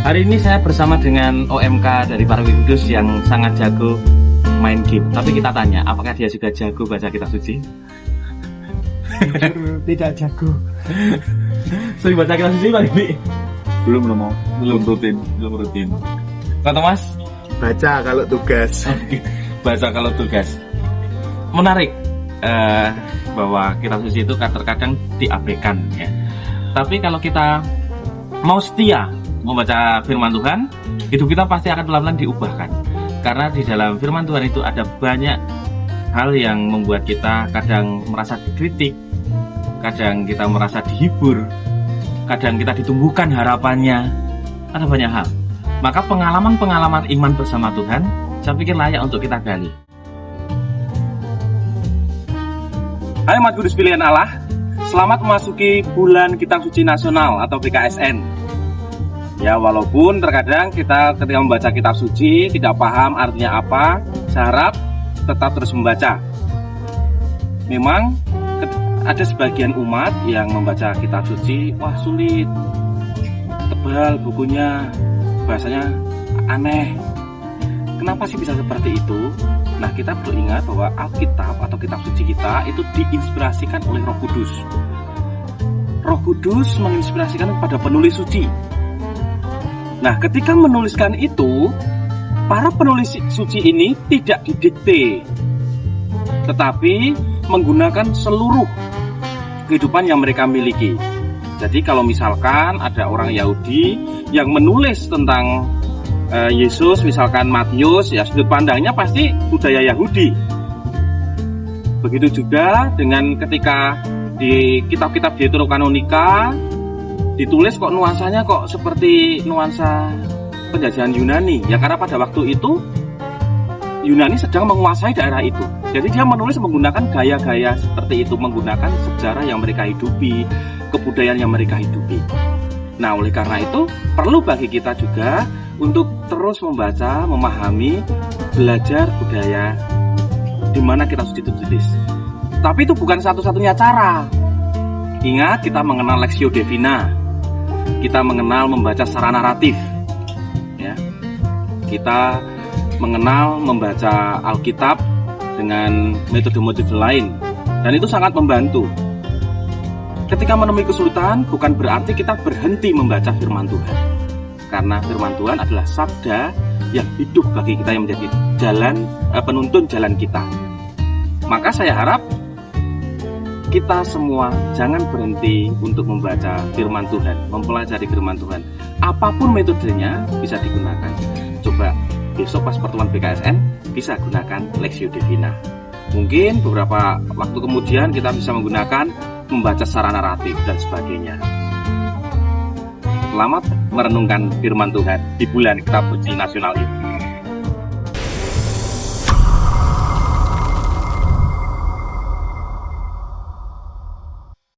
Hari ini saya bersama dengan OMK dari Parwi Kudus yang sangat jago main game. Tapi kita tanya, apakah dia juga jago baca kitab suci? Tidak jago. Sering baca kitab suci Pak ini? Belum rutin. Pak Thomas? Baca kalau tugas. Baca kalau tugas. Menarik bahwa kitab suci itu terkadang diabaikan ya. Tapi kalau kita mau setia membaca firman Tuhan, hidup kita pasti akan pelan-pelan diubahkan. Karena di dalam firman Tuhan itu ada banyak hal yang membuat kita kadang merasa dikritik, kadang kita merasa dihibur, kadang kita ditumbuhkan harapannya. Ada banyak hal. Maka pengalaman-pengalaman iman bersama Tuhan, saya pikir layak untuk kita gali. Hai umat kudus pilihan Allah, selamat memasuki bulan Kitab Suci Nasional atau BKSN. Ya, walaupun terkadang kita ketika membaca kitab suci tidak paham artinya apa, saya harap tetap terus membaca. Memang ada sebagian umat yang membaca kitab suci, wah sulit, tebal bukunya, bahasanya aneh. Kenapa sih bisa seperti itu? Nah, kita perlu ingat bahwa Alkitab atau kitab suci kita itu diinspirasikan oleh Roh Kudus. Roh Kudus menginspirasikan kepada penulis suci. Nah, ketika menuliskan itu, para penulis suci ini tidak didikte, tetapi menggunakan seluruh kehidupan yang mereka miliki. Jadi kalau misalkan ada orang Yahudi yang menulis tentang Yesus, misalkan Matius, ya sudut pandangnya pasti budaya Yahudi. Begitu juga dengan ketika di kitab-kitab Deuterokanonika ditulis kok nuansanya kok seperti nuansa penjajahan Yunani. Ya karena pada waktu itu Yunani sedang menguasai daerah itu. Jadi dia menulis menggunakan gaya-gaya seperti itu, menggunakan sejarah yang mereka hidupi, kebudayaan yang mereka hidupi. Nah, oleh karena itu perlu bagi kita juga untuk terus membaca, memahami, belajar budaya di mana kitab suci itu ditulis. Tapi itu bukan satu-satunya cara. Ingat, kita mengenal Lectio Divina. Kita mengenal membaca secara naratif, ya. Kita mengenal membaca Alkitab dengan metode-metode lain, dan itu sangat membantu. Ketika menemui kesulitan, bukan berarti kita berhenti membaca firman Tuhan, karena firman Tuhan adalah sabda yang hidup bagi kita, yang menjadi jalan penuntun jalan kita. Maka saya harap kita semua jangan berhenti untuk membaca firman Tuhan, mempelajari firman Tuhan. Apapun metodenya bisa digunakan. Coba besok pas pertemuan BKSN bisa gunakan Lectio Divina. Mungkin beberapa waktu kemudian kita bisa menggunakan membaca secara naratif dan sebagainya. Selamat merenungkan firman Tuhan di bulan Kitab Suci Nasional ini.